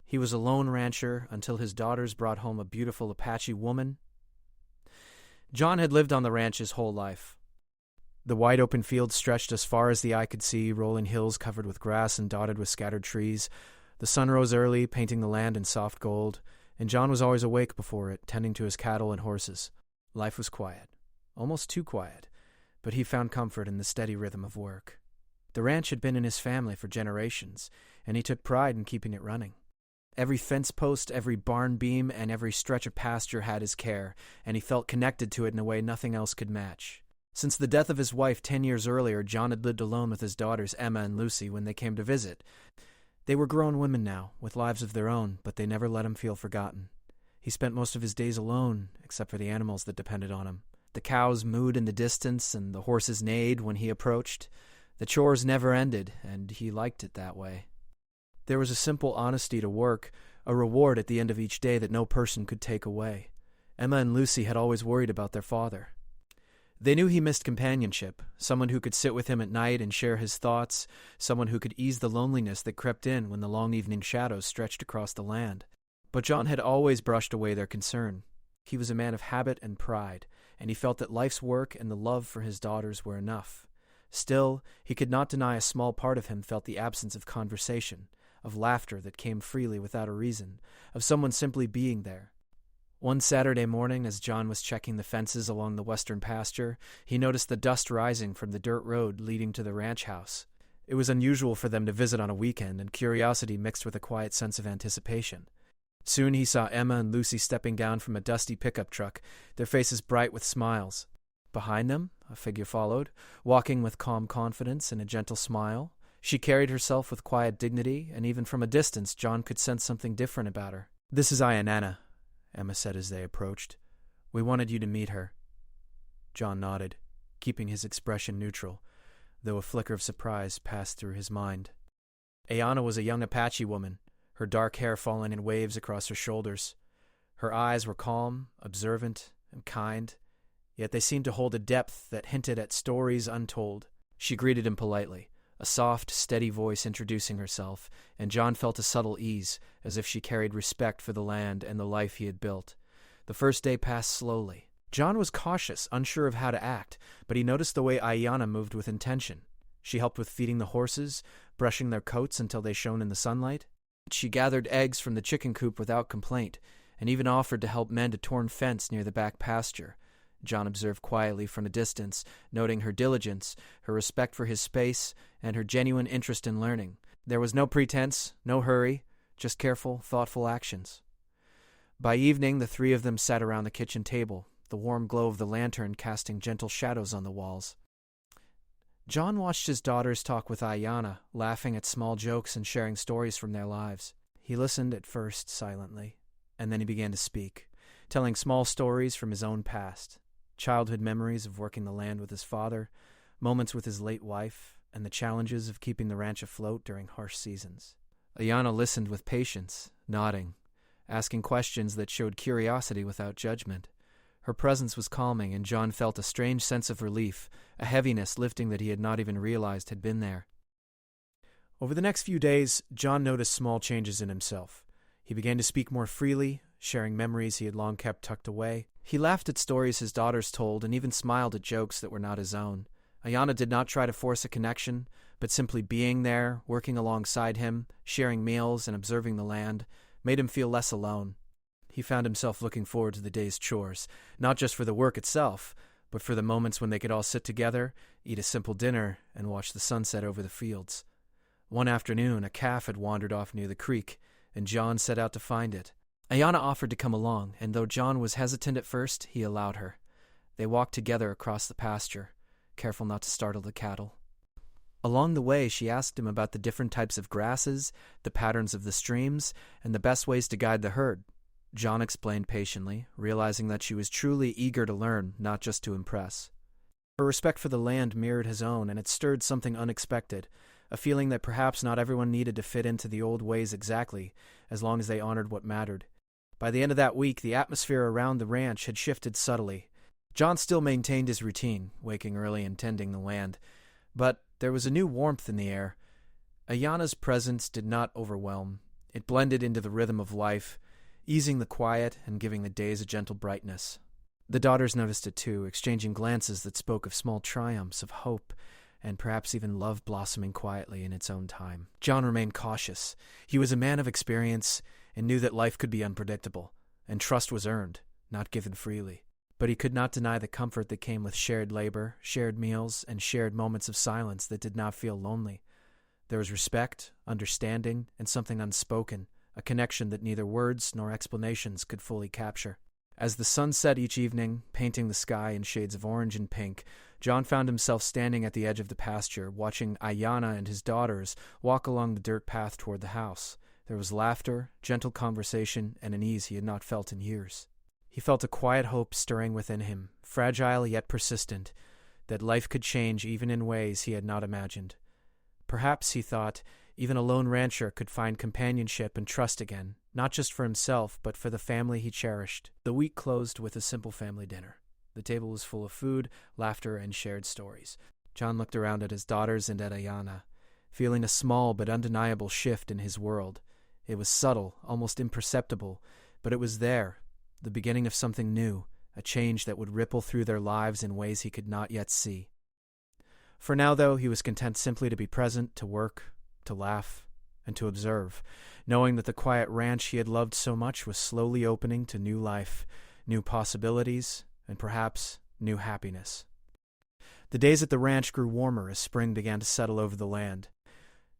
He was a lone rancher until his daughters brought home a beautiful Apache woman. John had lived on the ranch his whole life. The wide open fields stretched as far as the eye could see, rolling hills covered with grass and dotted with scattered trees. The sun rose early, painting the land in soft gold, and John was always awake before it, tending to his cattle and horses. Life was quiet, almost too quiet, but he found comfort in the steady rhythm of work. The ranch had been in his family for generations, and he took pride in keeping it running. Every fence post, every barn beam, and every stretch of pasture had his care, and he felt connected to it in a way nothing else could match. Since the death of his wife 10 years earlier, John had lived alone with his daughters Emma and Lucy when they came to visit. They were grown women now, with lives of their own, but they never let him feel forgotten. He spent most of his days alone, except for the animals that depended on him. The cows mooed in the distance, and the horses neighed when he approached. The chores never ended, and he liked it that way. There was a simple honesty to work, a reward at the end of each day that no person could take away. Emma and Lucy had always worried about their father. They knew he missed companionship, someone who could sit with him at night and share his thoughts, someone who could ease the loneliness that crept in when the long evening shadows stretched across the land. But John had always brushed away their concern. He was a man of habit and pride, and he felt that life's work and the love for his daughters were enough. Still, he could not deny a small part of him felt the absence of conversation, of laughter that came freely without a reason, of someone simply being there. One Saturday morning, as John was checking the fences along the western pasture, he noticed the dust rising from the dirt road leading to the ranch house. It was unusual for them to visit on a weekend, and curiosity mixed with a quiet sense of anticipation. Soon he saw Emma and Lucy stepping down from a dusty pickup truck, their faces bright with smiles. Behind them, a figure followed, walking with calm confidence and a gentle smile. She carried herself with quiet dignity, and even from a distance John could sense something different about her. "This is Ayanana," Emma said as they approached. "We wanted you to meet her." John nodded, keeping his expression neutral, though a flicker of surprise passed through his mind. Ayana was a young Apache woman, her dark hair falling in waves across her shoulders. Her eyes were calm, observant, and kind, yet they seemed to hold a depth that hinted at stories untold. She greeted him politely, a soft, steady voice introducing herself, and John felt a subtle ease, as if she carried respect for the land and the life he had built. The first day passed slowly. John was cautious, unsure of how to act, but he noticed the way Ayana moved with intention. She helped with feeding the horses, brushing their coats until they shone in the sunlight. She gathered eggs from the chicken coop without complaint, and even offered to help mend a torn fence near the back pasture. John observed quietly from a distance, noting her diligence, her respect for his space, and her genuine interest in learning. There was no pretense, no hurry, just careful, thoughtful actions. By evening, the three of them sat around the kitchen table, the warm glow of the lantern casting gentle shadows on the walls. John watched his daughters talk with Ayana, laughing at small jokes and sharing stories from their lives. He listened at first silently, and then he began to speak, telling small stories from his own past. Childhood memories of working the land with his father, moments with his late wife, and the challenges of keeping the ranch afloat during harsh seasons. Ayana listened with patience, nodding, asking questions that showed curiosity without judgment. Her presence was calming, and John felt a strange sense of relief, a heaviness lifting that he had not even realized had been there. Over the next few days, John noticed small changes in himself. He began to speak more freely, sharing memories he had long kept tucked away. He laughed at stories his daughters told and even smiled at jokes that were not his own. Ayana did not try to force a connection, but simply being there, working alongside him, sharing meals and observing the land, made him feel less alone. He found himself looking forward to the day's chores, not just for the work itself, but for the moments when they could all sit together, eat a simple dinner, and watch the sunset over the fields. One afternoon, a calf had wandered off near the creek, and John set out to find it. Ayana offered to come along, and though John was hesitant at first, he allowed her. They walked together across the pasture, careful not to startle the cattle. Along the way, she asked him about the different types of grasses, the patterns of the streams, and the best ways to guide the herd. John explained patiently, realizing that she was truly eager to learn, not just to impress. Her respect for the land mirrored his own, and it stirred something unexpected, a feeling that perhaps not everyone needed to fit into the old ways exactly, as long as they honored what mattered. By the end of that week, the atmosphere around the ranch had shifted subtly. John still maintained his routine, waking early and tending the land, but there was a new warmth in the air. Ayana's presence did not overwhelm. It blended into the rhythm of life, easing the quiet and giving the days a gentle brightness. The daughters noticed it too, exchanging glances that spoke of small triumphs of hope and perhaps even love blossoming quietly in its own time. John remained cautious. He was a man of experience and knew that life could be unpredictable, and trust was earned, not given freely. But he could not deny the comfort that came with shared labor, shared meals, and shared moments of silence that did not feel lonely. There was respect, understanding, and something unspoken, a connection that neither words nor explanations could fully capture. As the sun set each evening, painting the sky in shades of orange and pink, John found himself standing at the edge of the pasture, watching Ayanna and his daughters walk along the dirt path toward the house. There was laughter, gentle conversation, and an ease he had not felt in years. He felt a quiet hope stirring within him, fragile yet persistent, that life could change even in ways he had not imagined. Perhaps, he thought, even a lone rancher could find companionship and trust again, not just for himself, but for the family he cherished. The week closed with a simple family dinner. The table was full of food, laughter, and shared stories. John looked around at his daughters and at Ayanna, feeling a small but undeniable shift in his world. It was subtle, almost imperceptible, but it was there, the beginning of something new, a change that would ripple through their lives in ways he could not yet see. For now, though, he was content simply to be present, to work, to laugh, and to observe, knowing that the quiet ranch he had loved so much was slowly opening to new life, new possibilities, and perhaps new happiness. The days at the ranch grew warmer as spring began to settle over the land.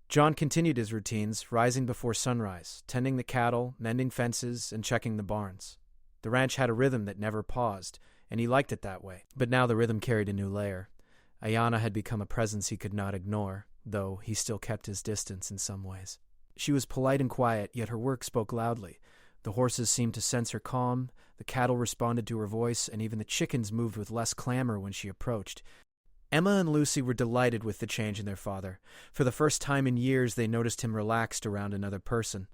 John continued his routines, rising before sunrise, tending the cattle, mending fences, and checking the barns. The ranch had a rhythm that never paused, and he liked it that way. But now the rhythm carried a new layer. Ayanna had become a presence he could not ignore, though he still kept his distance in some ways. She was polite and quiet, yet her work spoke loudly. The horses seemed to sense her calm, the cattle responded to her voice, and even the chickens moved with less clamor when she approached. Emma and Lucy were delighted with the change in their father. For the first time in years, they noticed him relaxed around another person.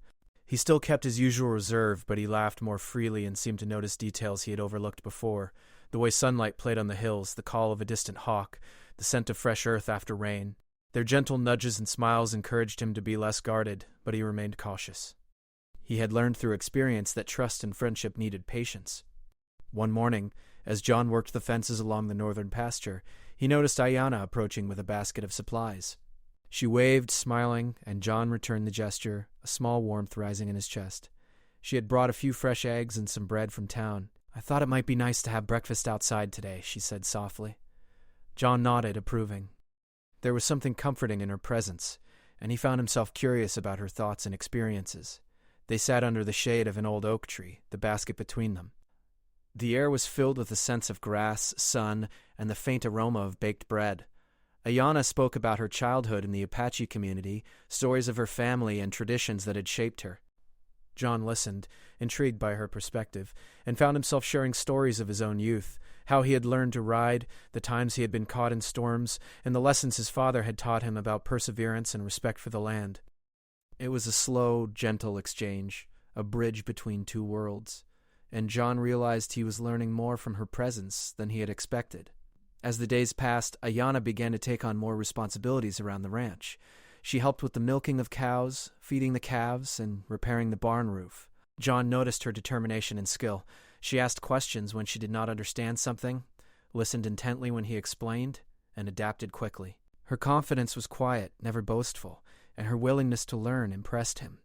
He still kept his usual reserve, but he laughed more freely and seemed to notice details he had overlooked before. The way sunlight played on the hills, the call of a distant hawk, the scent of fresh earth after rain. Their gentle nudges and smiles encouraged him to be less guarded, but he remained cautious. He had learned through experience that trust and friendship needed patience. One morning, as John worked the fences along the northern pasture, he noticed Ayanna approaching with a basket of supplies. She waved, smiling, and John returned the gesture, a small warmth rising in his chest. She had brought a few fresh eggs and some bread from town. "I thought it might be nice to have breakfast outside today," she said softly. John nodded, approving. There was something comforting in her presence, and he found himself curious about her thoughts and experiences. They sat under the shade of an old oak tree, the basket between them. The air was filled with a sense of grass, sun, and the faint aroma of baked bread. Ayanna spoke about her childhood in the Apache community, stories of her family and traditions that had shaped her. John listened, intrigued by her perspective, and found himself sharing stories of his own youth, how he had learned to ride, the times he had been caught in storms, and the lessons his father had taught him about perseverance and respect for the land. It was a slow, gentle exchange, a bridge between two worlds, and John realized he was learning more from her presence than he had expected. As the days passed, Ayanna began to take on more responsibilities around the ranch. She helped with the milking of cows, feeding the calves, and repairing the barn roof. John noticed her determination and skill. She asked questions when she did not understand something, listened intently when he explained, and adapted quickly. Her confidence was quiet, never boastful, and her willingness to learn impressed him.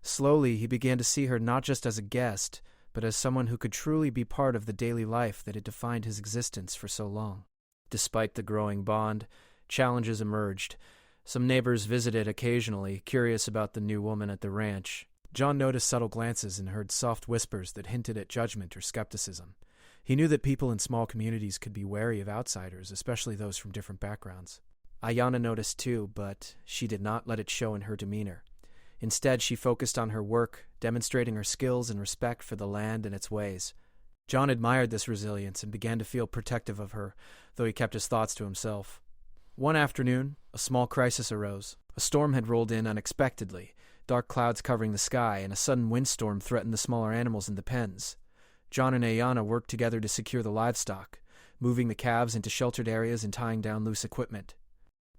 Slowly, he began to see her not just as a guest, but as someone who could truly be part of the daily life that had defined his existence for so long. Despite the growing bond, challenges emerged. Some neighbors visited occasionally, curious about the new woman at the ranch. John noticed subtle glances and heard soft whispers that hinted at judgment or skepticism. He knew that people in small communities could be wary of outsiders, especially those from different backgrounds. Ayanna noticed too, but she did not let it show in her demeanor. Instead, she focused on her work, demonstrating her skills and respect for the land and its ways. John admired this resilience and began to feel protective of her, though he kept his thoughts to himself. One afternoon, a small crisis arose. A storm had rolled in unexpectedly, dark clouds covering the sky, and a sudden windstorm threatened the smaller animals in the pens. John and Ayanna worked together to secure the livestock, moving the calves into sheltered areas and tying down loose equipment.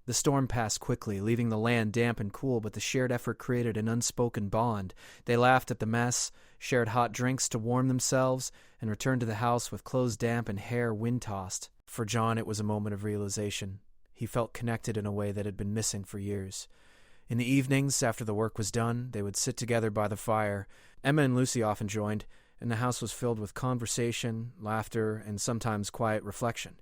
The storm passed quickly, leaving the land damp and cool, but the shared effort created an unspoken bond. They laughed at the mess, shared hot drinks to warm themselves, and returned to the house with clothes damp and hair wind-tossed. For John, it was a moment of realization. He felt connected in a way that had been missing for years. In the evenings, after the work was done, they would sit together by the fire. Emma and Lucy often joined, and the house was filled with conversation, laughter, and sometimes quiet reflection.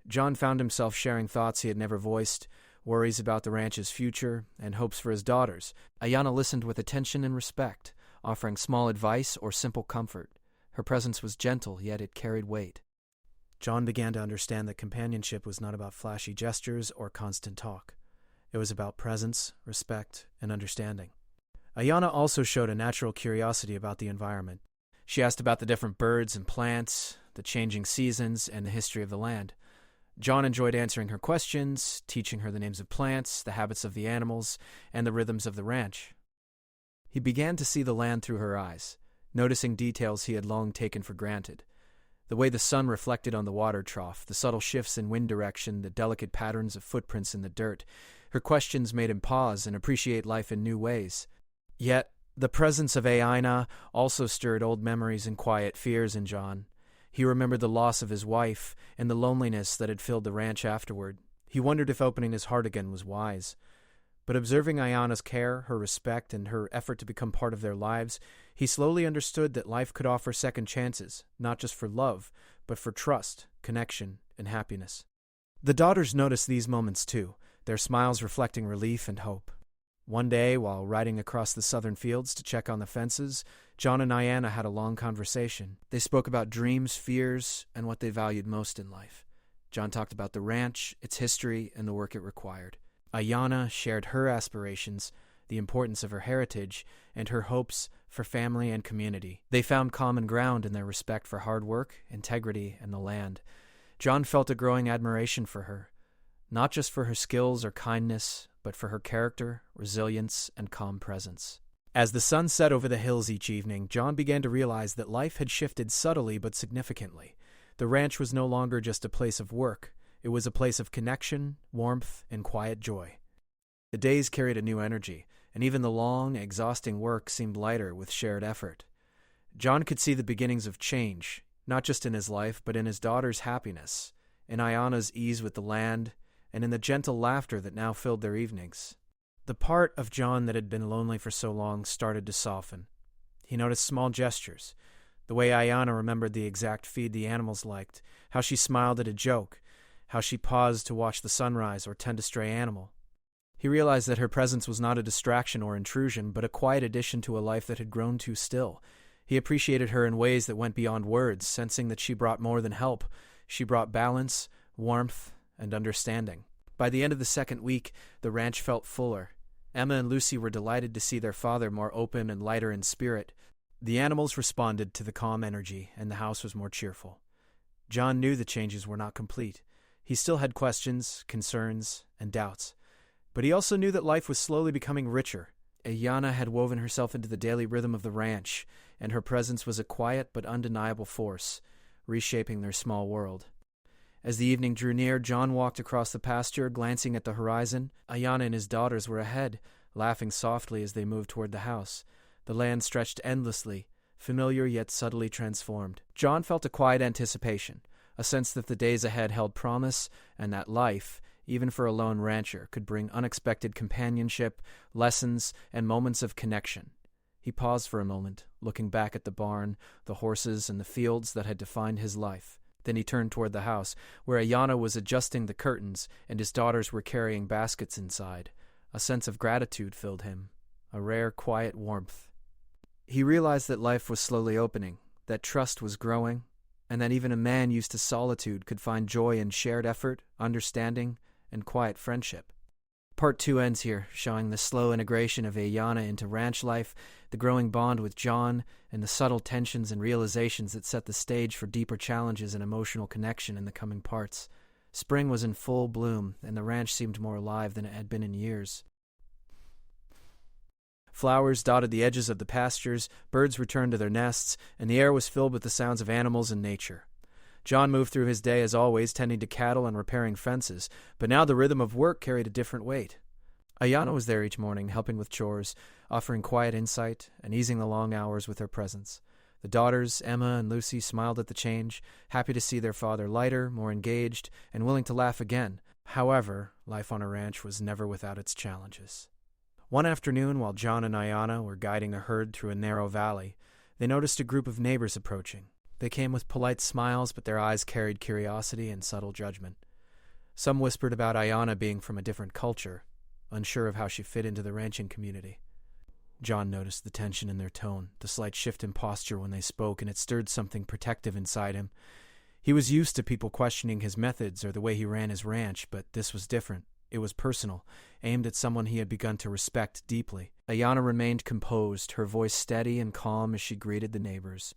John found himself sharing thoughts he had never voiced, worries about the ranch's future, and hopes for his daughters. Ayanna listened with attention and respect, offering small advice or simple comfort. Her presence was gentle, yet it carried weight. John began to understand that companionship was not about flashy gestures or constant talk. It was about presence, respect, and understanding. Ayanna also showed a natural curiosity about the environment. She asked about the different birds and plants, the changing seasons, and the history of the land. John enjoyed answering her questions, teaching her the names of plants, the habits of the animals, and the rhythms of the ranch. He began to see the land through her eyes, noticing details he had long taken for granted. The way the sun reflected on the water trough, the subtle shifts in wind direction, the delicate patterns of footprints in the dirt. Her questions made him pause and appreciate life in new ways. Yet, the presence of Ayanna also stirred old memories and quiet fears in John. He remembered the loss of his wife and the loneliness that had filled the ranch afterward. He wondered if opening his heart again was wise. But observing Ayanna's care, her respect, and her effort to become part of their lives, he slowly understood that life could offer second chances, not just for love, but for trust, connection, and happiness. The daughters noticed these moments too, their smiles reflecting relief and hope. One day, while riding across the southern fields to check on the fences, John and Ayanna had a long conversation. They spoke about dreams, fears, and what they valued most in life. John talked about the ranch, its history, and the work it required. Ayanna shared her aspirations, the importance of her heritage, and her hopes for family and community. They found common ground in their respect for hard work, integrity, and the land. John felt a growing admiration for her, not just for her skills or kindness, but for her character, resilience, and calm presence. As the sun set over the hills each evening, John began to realize that life had shifted subtly but significantly. The ranch was no longer just a place of work. It was a place of connection, warmth, and quiet joy. The days carried a new energy, and even the long, exhausting work seemed lighter with shared effort. John could see the beginnings of change, not just in his life, but in his daughter's happiness, in Ayanna's ease with the land, and in the gentle laughter that now filled their evenings. The part of John that had been lonely for so long started to soften. He noticed small gestures, the way Ayanna remembered the exact feed the animals liked, how she smiled at a joke, how she paused to watch the sunrise or tend a stray animal. He realized that her presence was not a distraction or intrusion, but a quiet addition to a life that had grown too still. He appreciated her in ways that went beyond words, sensing that she brought more than help. She brought balance, warmth, and understanding. By the end of the second week, the ranch felt fuller. Emma and Lucy were delighted to see their father more open and lighter in spirit. The animals responded to the calm energy, and the house was more cheerful. John knew the changes were not complete. He still had questions, concerns, and doubts. But he also knew that life was slowly becoming richer. Ayanna had woven herself into the daily rhythm of the ranch, and her presence was a quiet but undeniable force, reshaping their small world. As the evening drew near, John walked across the pasture, glancing at the horizon. Ayanna and his daughters were ahead, laughing softly as they moved toward the house. The land stretched endlessly, familiar yet subtly transformed. John felt a quiet anticipation, a sense that the days ahead held promise, and that life, even for a lone rancher, could bring unexpected companionship, lessons, and moments of connection. He paused for a moment, looking back at the barn, the horses, and the fields that had defined his life. Then he turned toward the house, where Ayanna was adjusting the curtains and his daughters were carrying baskets inside. A sense of gratitude filled him, a rare, quiet warmth. He realized that life was slowly opening, that trust was growing, and that even a man used to solitude could find joy in shared effort, understanding, and quiet friendship. Part 2 ends here, showing the slow integration of Ayanna into ranch life, the growing bond with John, and the subtle tensions and realizations that set the stage for deeper challenges and emotional connection in the coming parts. Spring was in full bloom, and the ranch seemed more alive than it had been in years. Flowers dotted the edges of the pastures, birds returned to their nests, and the air was filled with the sounds of animals and nature. John moved through his day as always, tending to cattle and repairing fences, but now the rhythm of work carried a different weight. Ayanna was there each morning, helping with chores, offering quiet insight, and easing the long hours with her presence. The daughters, Emma and Lucy, smiled at the change, happy to see their father lighter, more engaged, and willing to laugh again. However, life on a ranch was never without its challenges. One afternoon, while John and Ayanna were guiding a herd through a narrow valley, they noticed a group of neighbors approaching. They came with polite smiles, but their eyes carried curiosity and subtle judgment. Some whispered about Ayanna being from a different culture, unsure of how she fit into the ranching community. John noticed the tension in their tone, the slight shift in posture when they spoke, and it stirred something protective inside him. He was used to people questioning his methods or the way he ran his ranch, but this was different. It was personal, aimed at someone he had begun to respect deeply. Ayanna remained composed, her voice steady and calm as she greeted the neighbors.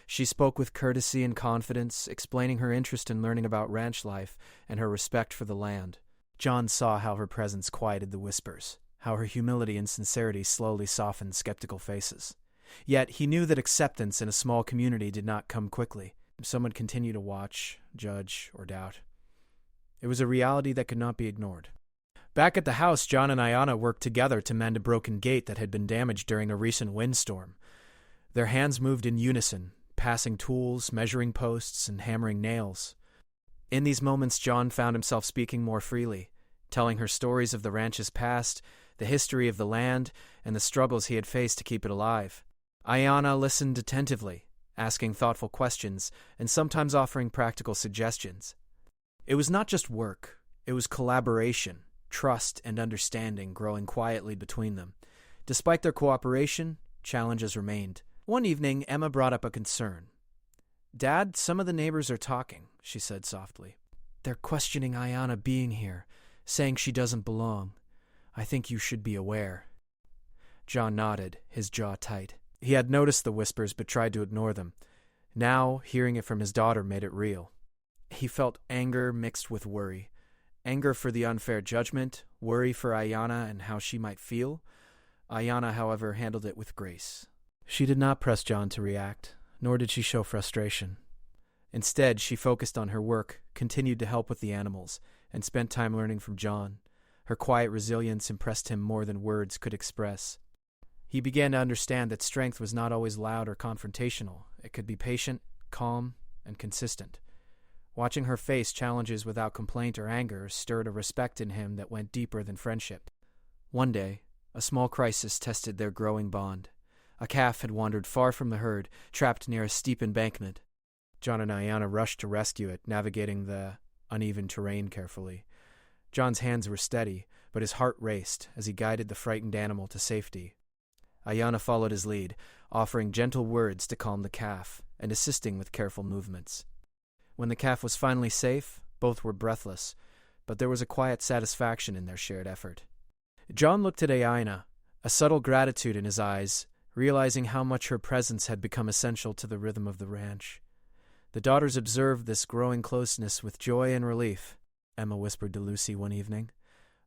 She spoke with courtesy and confidence, explaining her interest in learning about ranch life and her respect for the land. John saw how her presence quieted the whispers, how her humility and sincerity slowly softened skeptical faces. Yet he knew that acceptance in a small community did not come quickly. Some would continue to watch, judge, or doubt. It was a reality that could not be ignored. Back at the house, John and Ayanna worked together to mend a broken gate that had been damaged during a recent windstorm. Their hands moved in unison, passing tools, measuring posts, and hammering nails. In these moments, John found himself speaking more freely, telling her stories of the ranch's past, the history of the land, and the struggles he had faced to keep it alive. Ayanna listened attentively, asking thoughtful questions, and sometimes offering practical suggestions. It was not just work, it was collaboration, trust, and understanding growing quietly between them. Despite their cooperation, challenges remained. One evening, Emma brought up a concern. "Dad, some of the neighbors are talking," she said softly. "They're questioning Ayanna being here, saying she doesn't belong. I think you should be aware." John nodded, his jaw tight. He had noticed the whispers but tried to ignore them. Now, hearing it from his daughter made it real. He felt anger mixed with worry. Anger for the unfair judgment, worry for Ayanna and how she might feel. Ayanna, however, handled it with grace. She did not press John to react, nor did she show frustration. Instead, she focused on her work, continued to help with the animals, and spent time learning from John. Her quiet resilience impressed him more than words could express. He began to understand that strength was not always loud or confrontational. It could be patient, calm, and consistent. Watching her face challenges without complaint or anger stirred a respect in him that went deeper than friendship. One day, a small crisis tested their growing bond. A calf had wandered far from the herd, trapped near a steep embankment. John and Ayanna rushed to rescue it, navigating the uneven terrain carefully. John's hands were steady, but his heart raced as he guided the frightened animal to safety. Ayanna followed his lead, offering gentle words to calm the calf and assisting with careful movements. When the calf was finally safe, both were breathless, but there was a quiet satisfaction in their shared effort. John looked at Ayanna, a subtle gratitude in his eyes, realizing how much her presence had become essential to the rhythm of the ranch. The daughters observed this growing closeness with joy and relief. Emma whispered to Lucy one evening.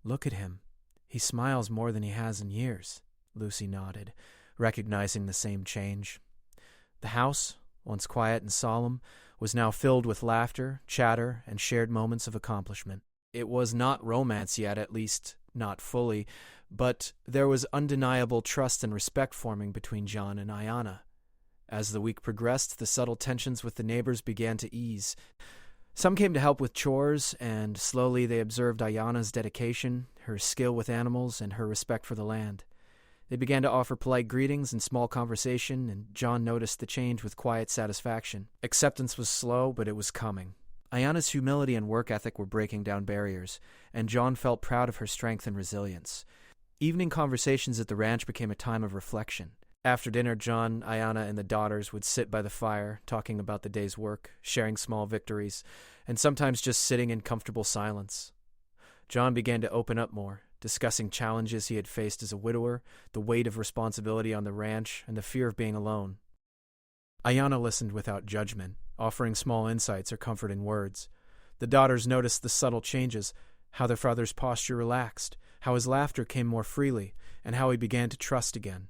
"Look at him. He smiles more than he has in years." Lucy nodded, recognizing the same change. The house, once quiet and solemn, was now filled with laughter, chatter, and shared moments of accomplishment. It was not romance yet, at least not fully, but there was undeniable trust and respect forming between John and Ayanna. As the week progressed, the subtle tensions with the neighbors began to ease. Some came to help with chores, and slowly they observed Ayanna's dedication, her skill with animals, and her respect for the land. They began to offer polite greetings and small conversation, and John noticed the change with quiet satisfaction. Acceptance was slow, but it was coming. Ayanna's humility and work ethic were breaking down barriers, and John felt proud of her strength and resilience. Evening conversations at the ranch became a time of reflection. After dinner, John, Ayanna, and the daughters would sit by the fire, talking about the day's work, sharing small victories, and sometimes just sitting in comfortable silence. John began to open up more, discussing challenges he had faced as a widower, the weight of responsibility on the ranch, and the fear of being alone. Ayanna listened without judgment, offering small insights or comforting words. The daughters noticed the subtle changes, how their father's posture relaxed, how his laughter came more freely, and how he began to trust again.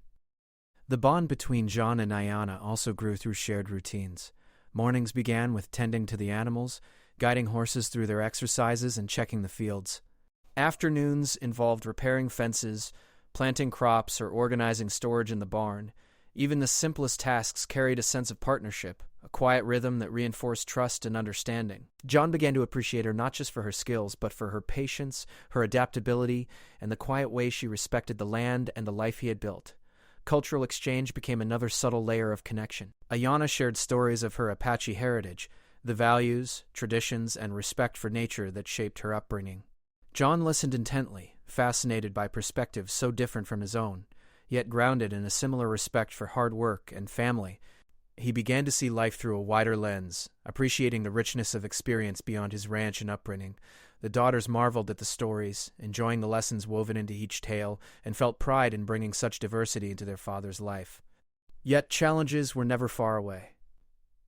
The bond between John and Ayanna also grew through shared routines. Mornings began with tending to the animals, guiding horses through their exercises, and checking the fields. Afternoons involved repairing fences, planting crops, or organizing storage in the barn. Even the simplest tasks carried a sense of partnership, a quiet rhythm that reinforced trust and understanding. John began to appreciate her not just for her skills, but for her patience, her adaptability, and the quiet way she respected the land and the life he had built. Cultural exchange became another subtle layer of connection. Ayanna shared stories of her Apache heritage, the values, traditions, and respect for nature that shaped her upbringing. John listened intently, fascinated by perspectives so different from his own, yet grounded in a similar respect for hard work and family. He began to see life through a wider lens, appreciating the richness of experience beyond his ranch and upbringing. The daughters marveled at the stories, enjoying the lessons woven into each tale, and felt pride in bringing such diversity into their father's life. Yet challenges were never far away.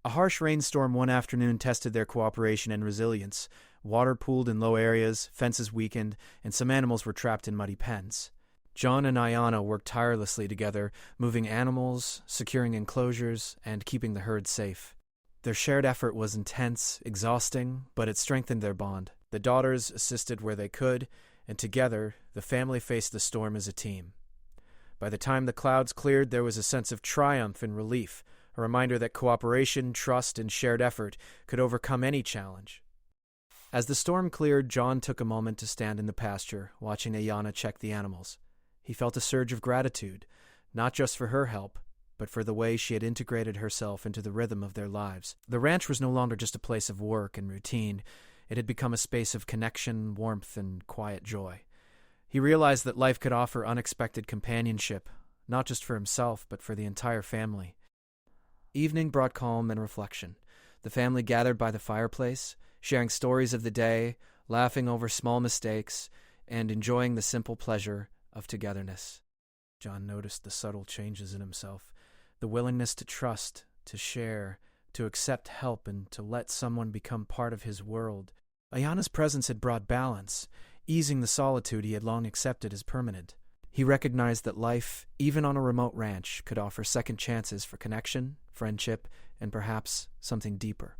A harsh rainstorm one afternoon tested their cooperation and resilience. Water pooled in low areas, fences weakened, and some animals were trapped in muddy pens. John and Ayanna worked tirelessly together, moving animals, securing enclosures, and keeping the herd safe. Their shared effort was intense, exhausting, but it strengthened their bond. The daughters assisted where they could, and together, the family faced the storm as a team. By the time the clouds cleared, there was a sense of triumph and relief, a reminder that cooperation, trust, and shared effort could overcome any challenge. As the storm cleared, John took a moment to stand in the pasture, watching Ayanna check the animals. He felt a surge of gratitude, not just for her help, but for the way she had integrated herself into the rhythm of their lives. The ranch was no longer just a place of work and routine. It had become a space of connection, warmth, and quiet joy. He realized that life could offer unexpected companionship, not just for himself, but for the entire family. Evening brought calm and reflection. The family gathered by the fireplace, sharing stories of the day, laughing over small mistakes, and enjoying the simple pleasure of togetherness. John noticed the subtle changes in himself, the willingness to trust, to share, to accept help, and to let someone become part of his world. Ayanna's presence had brought balance, easing the solitude he had long accepted as permanent. He recognized that life, even on a remote ranch, could offer second chances for connection, friendship, and perhaps something deeper.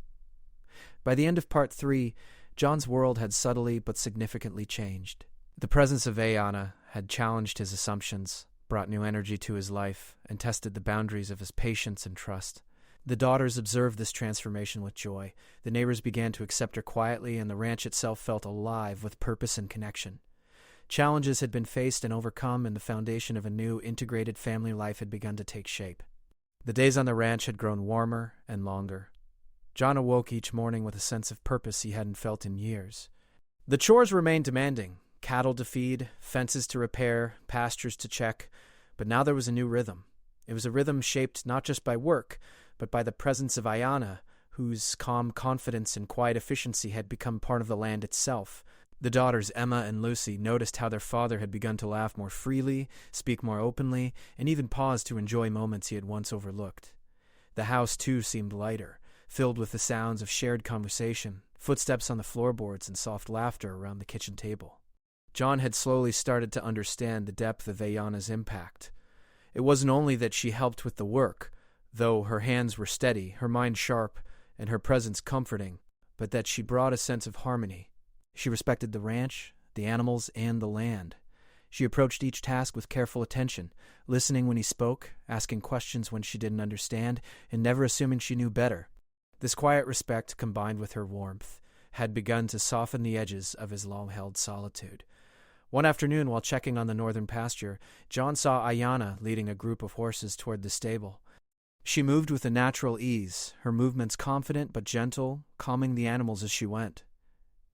By the end of Part 3, John's world had subtly but significantly changed. The presence of Ayanna had challenged his assumptions, brought new energy to his life, and tested the boundaries of his patience and trust. The daughters observed this transformation with joy. The neighbors began to accept her quietly, and the ranch itself felt alive with purpose and connection. Challenges had been faced and overcome, and the foundation of a new, integrated family life had begun to take shape. The days on the ranch had grown warmer and longer. John awoke each morning with a sense of purpose he hadn't felt in years. The chores remained demanding. Cattle to feed, fences to repair, pastures to check, but now there was a new rhythm. It was a rhythm shaped not just by work, but by the presence of Ayanna, whose calm confidence and quiet efficiency had become part of the land itself. The daughters, Emma and Lucy, noticed how their father had begun to laugh more freely, speak more openly, and even pause to enjoy moments he had once overlooked. The house, too, seemed lighter, filled with the sounds of shared conversation, footsteps on the floorboards, and soft laughter around the kitchen table. John had slowly started to understand the depth of Ayanna's impact. It wasn't only that she helped with the work, though her hands were steady, her mind sharp, and her presence comforting, but that she brought a sense of harmony. She respected the ranch, the animals, and the land. She approached each task with careful attention, listening when he spoke, asking questions when she didn't understand, and never assuming she knew better. This quiet respect, combined with her warmth, had begun to soften the edges of his long-held solitude. One afternoon, while checking on the northern pasture, John saw Ayanna leading a group of horses toward the stable. She moved with a natural ease, her movements confident but gentle, calming the animals as she went.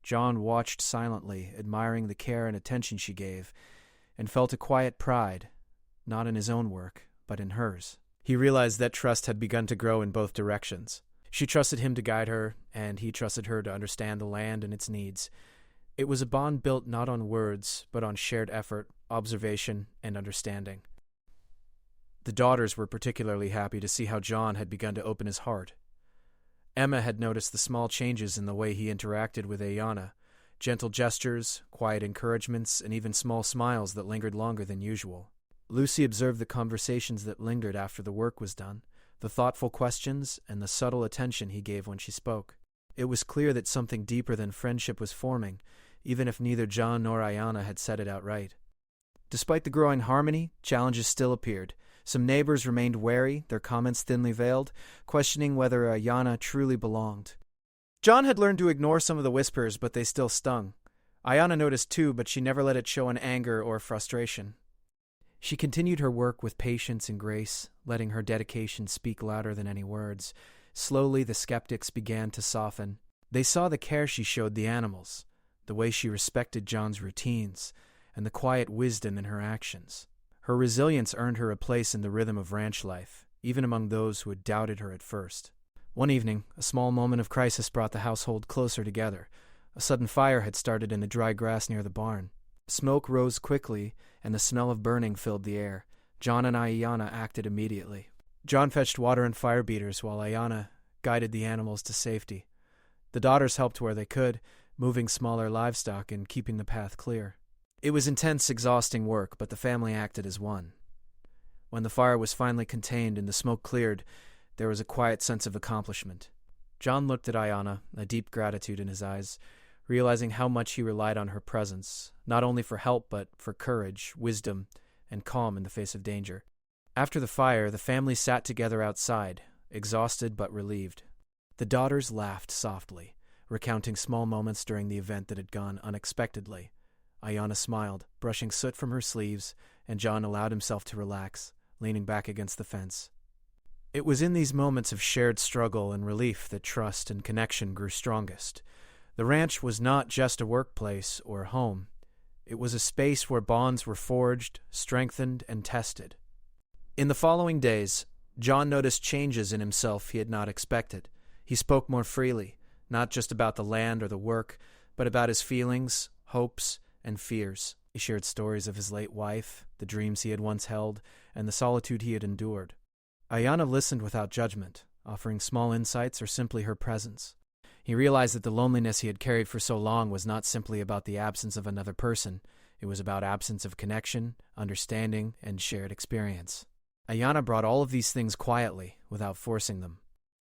John watched silently, admiring the care and attention she gave, and felt a quiet pride, not in his own work, but in hers. He realized that trust had begun to grow in both directions. She trusted him to guide her, and he trusted her to understand the land and its needs. It was a bond built not on words, but on shared effort, observation, and understanding. The daughters were particularly happy to see how John had begun to open his heart. Emma had noticed the small changes in the way he interacted with Ayanna, gentle gestures, quiet encouragements, and even small smiles that lingered longer than usual. Lucy observed the conversations that lingered after the work was done, the thoughtful questions, and the subtle attention he gave when she spoke. It was clear that something deeper than friendship was forming, even if neither John nor Ayanna had said it outright. Despite the growing harmony, challenges still appeared. Some neighbors remained wary, their comments thinly veiled, questioning whether Ayanna truly belonged. John had learned to ignore some of the whispers, but they still stung. Ayanna noticed too, but she never let it show in anger or frustration. She continued her work with patience and grace, letting her dedication speak louder than any words. Slowly, the skeptics began to soften. They saw the care she showed the animals, the way she respected John's routines, and the quiet wisdom in her actions. Her resilience earned her a place in the rhythm of ranch life, even among those who had doubted her at first. One evening, a small moment of crisis brought the household closer together. A sudden fire had started in the dry grass near the barn. Smoke rose quickly, and the smell of burning filled the air. John and Ayanna acted immediately. John fetched water and fire beaters, while Ayanna guided the animals to safety. The daughters helped where they could, moving smaller livestock and keeping the path clear. It was intense, exhausting work, but the family acted as one. When the fire was finally contained and the smoke cleared, there was a quiet sense of accomplishment. John looked at Ayanna, a deep gratitude in his eyes, realizing how much he relied on her presence, not only for help but for courage, wisdom, and calm in the face of danger. After the fire, the family sat together outside, exhausted but relieved. The daughters laughed softly, recounting small moments during the event that had gone unexpectedly. Ayanna smiled, brushing soot from her sleeves, and John allowed himself to relax, leaning back against the fence. It was in these moments of shared struggle and relief that trust and connection grew strongest. The ranch was not just a workplace or home. It was a space where bonds were forged, strengthened, and tested. In the following days, John noticed changes in himself he had not expected. He spoke more freely, not just about the land or the work, but about his feelings, hopes, and fears. He shared stories of his late wife, the dreams he had once held, and the solitude he had endured. Ayanna listened without judgment, offering small insights or simply her presence. He realized that the loneliness he had carried for so long was not simply about the absence of another person. It was about absence of connection, understanding, and shared experience. Ayanna brought all of these things quietly, without forcing them.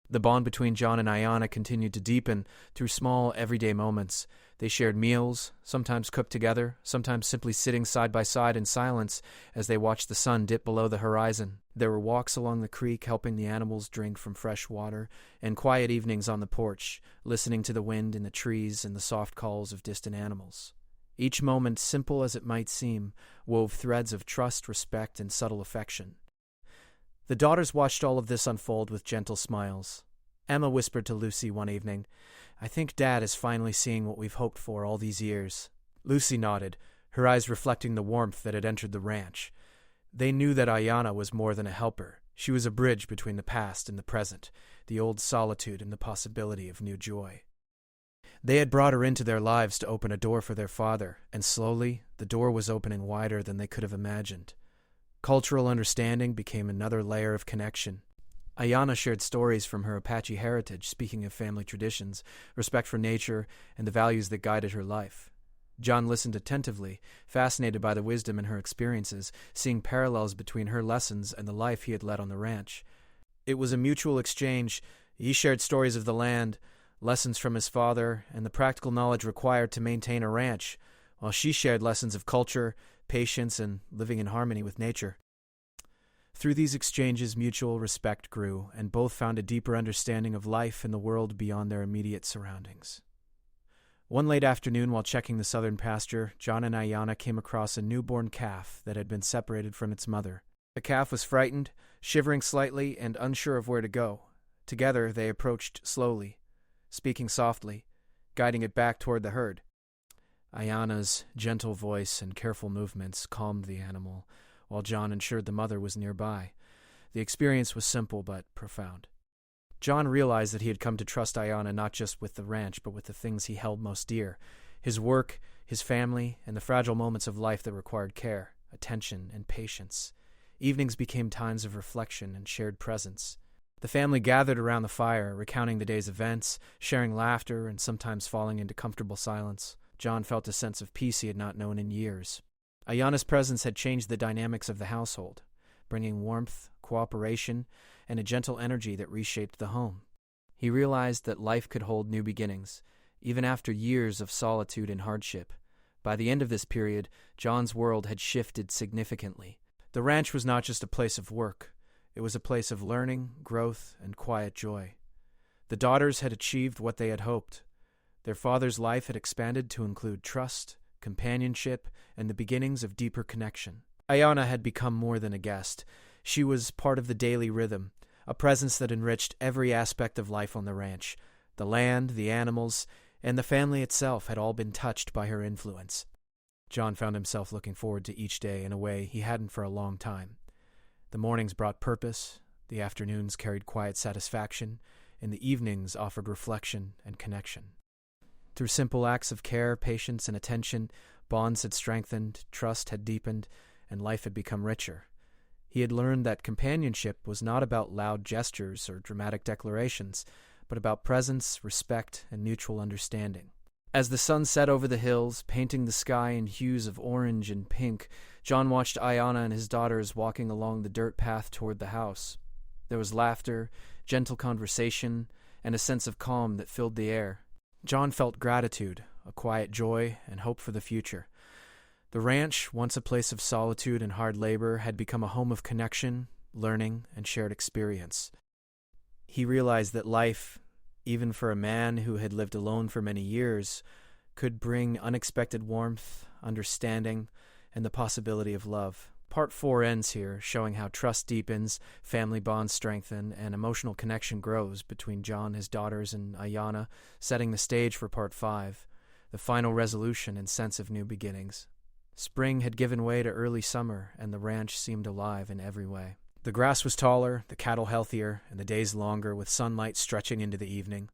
The bond between John and Ayanna continued to deepen through small, everyday moments. They shared meals, sometimes cooked together, sometimes simply sitting side by side in silence as they watched the sun dip below the horizon. There were walks along the creek helping the animals drink from fresh water, and quiet evenings on the porch, listening to the wind in the trees and the soft calls of distant animals. Each moment, simple as it might seem, wove threads of trust, respect, and subtle affection. The daughters watched all of this unfold with gentle smiles. Emma whispered to Lucy one evening, "I think Dad is finally seeing what we've hoped for all these years." Lucy nodded, her eyes reflecting the warmth that had entered the ranch. They knew that Ayanna was more than a helper. She was a bridge between the past and the present, the old solitude and the possibility of new joy. They had brought her into their lives to open a door for their father, and slowly, the door was opening wider than they could have imagined. Cultural understanding became another layer of connection. Ayanna shared stories from her Apache heritage, speaking of family traditions, respect for nature, and the values that guided her life. John listened attentively, fascinated by the wisdom in her experiences, seeing parallels between her lessons and the life he had led on the ranch. It was a mutual exchange. He shared stories of the land, lessons from his father, and the practical knowledge required to maintain a ranch, while she shared lessons of culture, patience, and living in harmony with nature. Through these exchanges, mutual respect grew, and both found a deeper understanding of life and the world beyond their immediate surroundings. One late afternoon, while checking the southern pasture, John and Ayanna came across a newborn calf that had been separated from its mother. The calf was frightened, shivering slightly, and unsure of where to go. Together, they approached slowly, speaking softly, guiding it back toward the herd. Ayanna's gentle voice and careful movements calmed the animal, while John ensured the mother was nearby. The experience was simple but profound. John realized that he had come to trust Ayanna not just with the ranch, but with the things he held most dear: his work, his family, and the fragile moments of life that required care, attention, and patience. Evenings became times of reflection and shared presence. The family gathered around the fire, recounting the day's events, sharing laughter, and sometimes falling into comfortable silence. John felt a sense of peace he had not known in years. Ayanna's presence had changed the dynamics of the household, bringing warmth, cooperation, and a gentle energy that reshaped the home. He realized that life could hold new beginnings, even after years of solitude and hardship. By the end of this period, John's world had shifted significantly. The ranch was not just a place of work. It was a place of learning, growth, and quiet joy. The daughters had achieved what they had hoped. Their father's life had expanded to include trust, companionship, and the beginnings of deeper connection. Ayanna had become more than a guest. She was part of the daily rhythm, a presence that enriched every aspect of life on the ranch. The land, the animals, and the family itself had all been touched by her influence. John found himself looking forward to each day in a way he hadn't for a long time. The mornings brought purpose, the afternoons carried quiet satisfaction, and the evenings offered reflection and connection. Through simple acts of care, patience, and attention, bonds had strengthened, trust had deepened, and life had become richer. He had learned that companionship was not about loud gestures or dramatic declarations, but about presence, respect, and mutual understanding. As the sun set over the hills, painting the sky in hues of orange and pink, John watched Ayanna and his daughters walking along the dirt path toward the house. There was laughter, gentle conversation, and a sense of calm that filled the air. John felt gratitude, a quiet joy, and hope for the future. The ranch, once a place of solitude and hard labor, had become a home of connection, learning, and shared experience. He realized that life, even for a man who had lived alone for many years, could bring unexpected warmth, understanding, and the possibility of love. Part 4 ends here, showing how trust deepens, family bonds strengthen, and emotional connection grows between John, his daughters, and Ayanna, setting the stage for Part 5, the final resolution and sense of new beginnings. Spring had given way to early summer, and the ranch seemed alive in every way. The grass was taller, the cattle healthier, and the days longer, with sunlight stretching into the evening.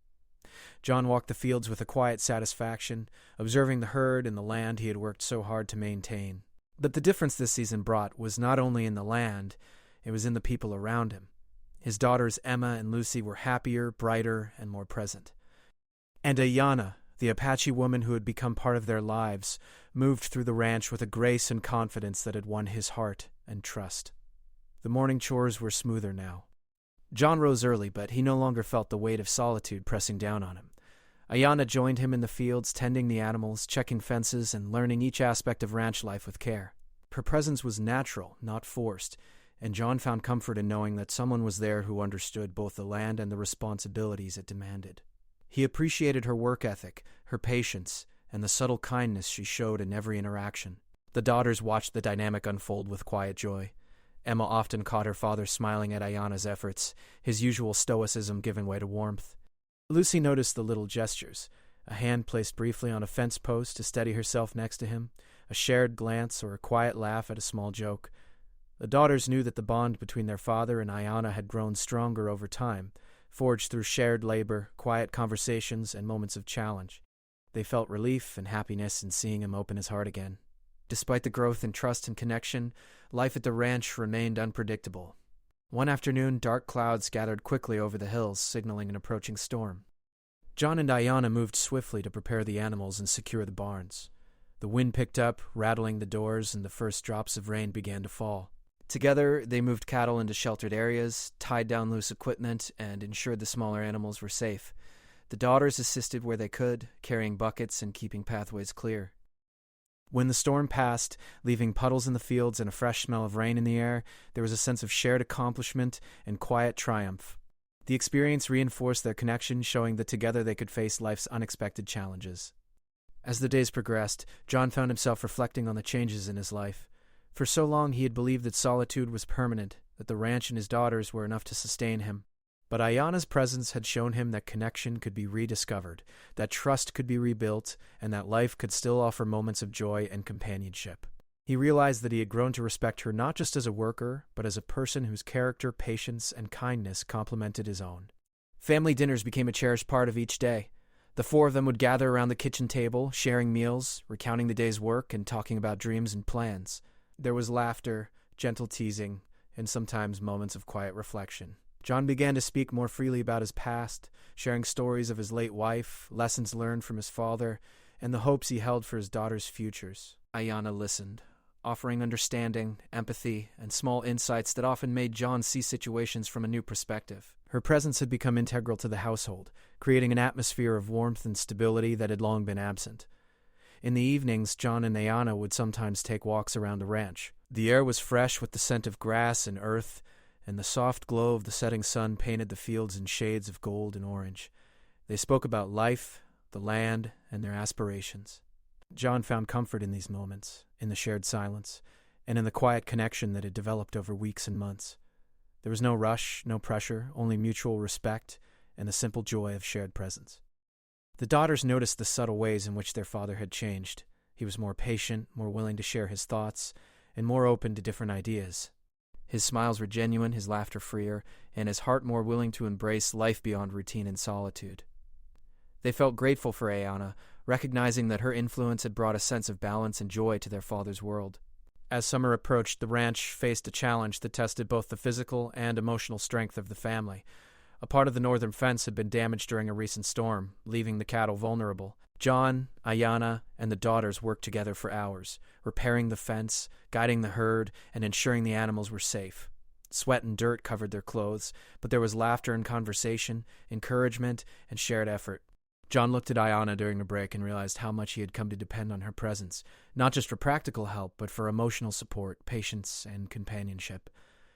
John walked the fields with a quiet satisfaction, observing the herd and the land he had worked so hard to maintain. But the difference this season brought was not only in the land, it was in the people around him. His daughters Emma and Lucy were happier, brighter, and more present. And Ayanna, the Apache woman who had become part of their lives, moved through the ranch with a grace and confidence that had won his heart and trust. The morning chores were smoother now. John rose early, but he no longer felt the weight of solitude pressing down on him. Ayanna joined him in the fields, tending the animals, checking fences, and learning each aspect of ranch life with care. Her presence was natural, not forced, and John found comfort in knowing that someone was there who understood both the land and the responsibilities it demanded. He appreciated her work ethic, her patience, and the subtle kindness she showed in every interaction. The daughters watched the dynamic unfold with quiet joy. Emma often caught her father smiling at Ayanna's efforts, his usual stoicism giving way to warmth. Lucy noticed the little gestures, a hand placed briefly on a fence post to steady herself next to him, a shared glance or a quiet laugh at a small joke. The daughters knew that the bond between their father and Ayanna had grown stronger over time, forged through shared labor, quiet conversations, and moments of challenge. They felt relief and happiness in seeing him open his heart again. Despite the growth in trust and connection, life at the ranch remained unpredictable. One afternoon, dark clouds gathered quickly over the hills, signaling an approaching storm. John and Ayanna moved swiftly to prepare the animals and secure the barns. The wind picked up, rattling the doors, and the first drops of rain began to fall. Together, they moved cattle into sheltered areas, tied down loose equipment, and ensured the smaller animals were safe. The daughters assisted where they could, carrying buckets and keeping pathways clear. When the storm passed, leaving puddles in the fields and a fresh smell of rain in the air, there was a sense of shared accomplishment and quiet triumph. The experience reinforced their connection, showing that together they could face life's unexpected challenges. As the days progressed, John found himself reflecting on the changes in his life. For so long he had believed that solitude was permanent, that the ranch and his daughters were enough to sustain him. But Ayanna's presence had shown him that connection could be rediscovered, that trust could be rebuilt, and that life could still offer moments of joy and companionship. He realized that he had grown to respect her not just as a worker, but as a person whose character, patience, and kindness complemented his own. Family dinners became a cherished part of each day. The four of them would gather around the kitchen table, sharing meals, recounting the day's work, and talking about dreams and plans. There was laughter, gentle teasing, and sometimes moments of quiet reflection. John began to speak more freely about his past, sharing stories of his late wife, lessons learned from his father, and the hopes he held for his daughter's futures. Ayanna listened, offering understanding, empathy, and small insights that often made John see situations from a new perspective. Her presence had become integral to the household, creating an atmosphere of warmth and stability that had long been absent. In the evenings, John and Ayana would sometimes take walks around the ranch. The air was fresh with the scent of grass and earth, and the soft glow of the setting sun painted the fields in shades of gold and orange. They spoke about life, the land, and their aspirations. John found comfort in these moments, in the shared silence, and in the quiet connection that had developed over weeks and months. There was no rush, no pressure, only mutual respect and the simple joy of shared presence. The daughters noticed the subtle ways in which their father had changed. He was more patient, more willing to share his thoughts, and more open to different ideas. His smiles were genuine, his laughter freer, and his heart more willing to embrace life beyond routine and solitude. They felt grateful for Ayana, recognizing that her influence had brought a sense of balance and joy to their father's world. As summer approached, the ranch faced a challenge that tested both the physical and emotional strength of the family. A part of the northern fence had been damaged during a recent storm, leaving the cattle vulnerable. John, Ayana, and the daughters worked together for hours, repairing the fence, guiding the herd, and ensuring the animals were safe. Sweat and dirt covered their clothes, but there was laughter and conversation, encouragement, and shared effort. John looked at Ayana during a break and realized how much he had come to depend on her presence, not just for practical help, but for emotional support, patience, and companionship.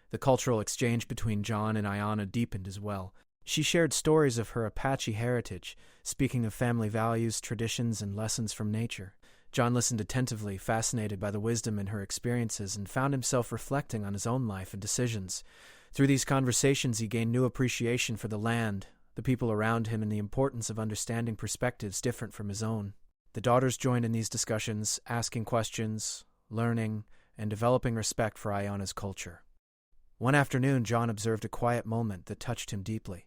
The cultural exchange between John and Ayana deepened as well. She shared stories of her Apache heritage, speaking of family values, traditions, and lessons from nature. John listened attentively, fascinated by the wisdom in her experiences, and found himself reflecting on his own life and decisions. Through these conversations, he gained new appreciation for the land, the people around him, and the importance of understanding perspectives different from his own. The daughters joined in these discussions, asking questions, learning, and developing respect for Ayana's culture. One afternoon, John observed a quiet moment that touched him deeply.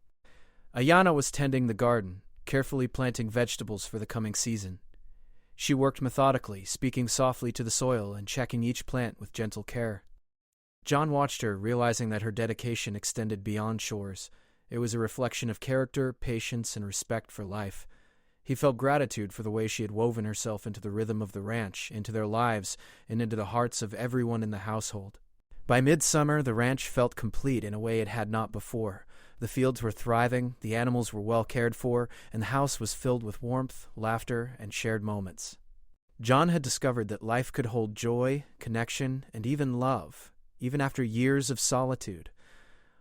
Ayana was tending the garden, carefully planting vegetables for the coming season. She worked methodically, speaking softly to the soil and checking each plant with gentle care. John watched her, realizing that her dedication extended beyond chores. It was a reflection of character, patience, and respect for life. He felt gratitude for the way she had woven herself into the rhythm of the ranch, into their lives, and into the hearts of everyone in the household. By midsummer, the ranch felt complete in a way it had not before. The fields were thriving, the animals were well cared for, and the house was filled with warmth, laughter, and shared moments. John had discovered that life could hold joy, connection, and even love, even after years of solitude.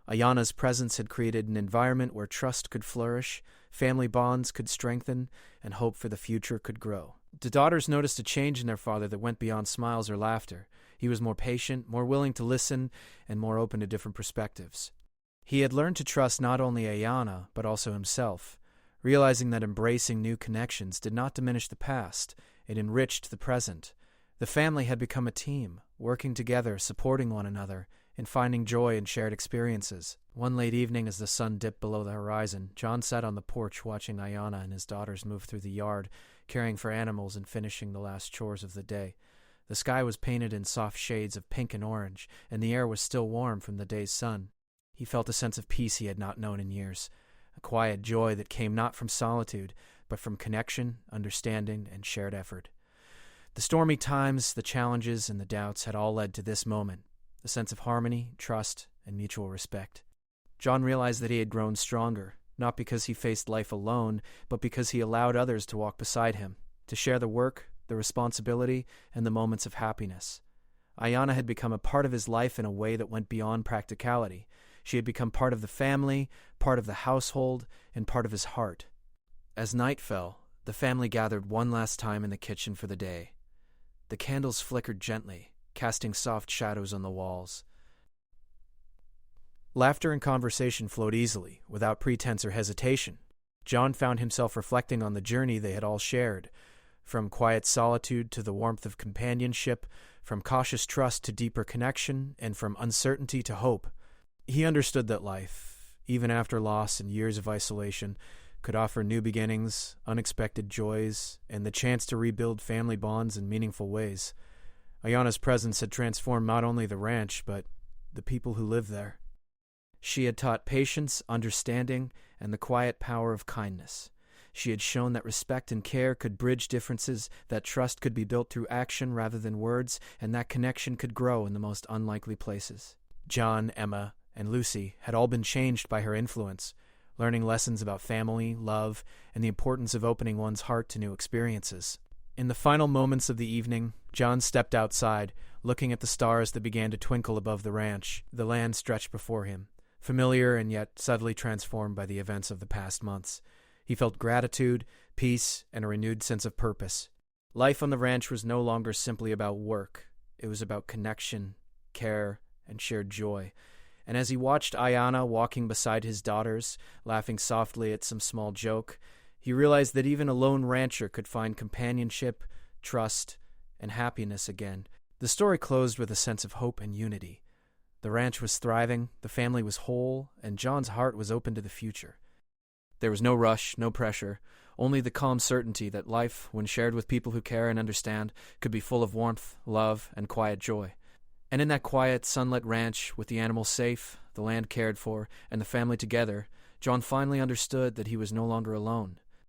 Ayana's presence had created an environment where trust could flourish, family bonds could strengthen, and hope for the future could grow. The daughters noticed a change in their father that went beyond smiles or laughter. He was more patient, more willing to listen, and more open to different perspectives. He had learned to trust not only Ayana, but also himself, realizing that embracing new connections did not diminish the past, it enriched the present. The family had become a team, working together, supporting one another, and finding joy in shared experiences. One late evening, as the sun dipped below the horizon, John sat on the porch watching Ayana and his daughters move through the yard, caring for animals and finishing the last chores of the day. The sky was painted in soft shades of pink and orange, and the air was still warm from the day's sun. He felt a sense of peace he had not known in years, a quiet joy that came not from solitude, but from connection, understanding, and shared effort. The stormy times, the challenges, and the doubts had all led to this moment, a sense of harmony, trust, and mutual respect. John realized that he had grown stronger, not because he faced life alone, but because he allowed others to walk beside him, to share the work, the responsibility, and the moments of happiness. Ayana had become a part of his life in a way that went beyond practicality. She had become part of the family, part of the household, and part of his heart. As night fell, the family gathered one last time in the kitchen for the day. The candles flickered gently, casting soft shadows on the walls. Laughter and conversation flowed easily, without pretense or hesitation. John found himself reflecting on the journey they had all shared, from quiet solitude to the warmth of companionship, from cautious trust to deeper connection, and from uncertainty to hope. He understood that life, even after loss and years of isolation, could offer new beginnings, unexpected joys, and the chance to rebuild family bonds in meaningful ways. Ayana's presence had transformed not only the ranch, but the people who lived there. She had taught patience, understanding, and the quiet power of kindness. She had shown that respect and care could bridge differences, that trust could be built through action rather than words, and that connection could grow in the most unlikely places. John, Emma, and Lucy had all been changed by her influence, learning lessons about family, love, and the importance of opening one's heart to new experiences. In the final moments of the evening, John stepped outside, looking at the stars that began to twinkle above the ranch. The land stretched before him, familiar and yet subtly transformed by the events of the past months. He felt gratitude, peace, and a renewed sense of purpose. Life on the ranch was no longer simply about work. It was about connection, care, and shared joy. And as he watched Ayana walking beside his daughters, laughing softly at some small joke, he realized that even a lone rancher could find companionship, trust, and happiness again. The story closed with a sense of hope and unity. The ranch was thriving, the family was whole, and John's heart was open to the future. There was no rush, no pressure, only the calm certainty that life, when shared with people who care and understand, could be full of warmth, love, and quiet joy. And in that quiet, sunlit ranch, with the animals safe, the land cared for, and the family together, John finally understood that he was no longer alone.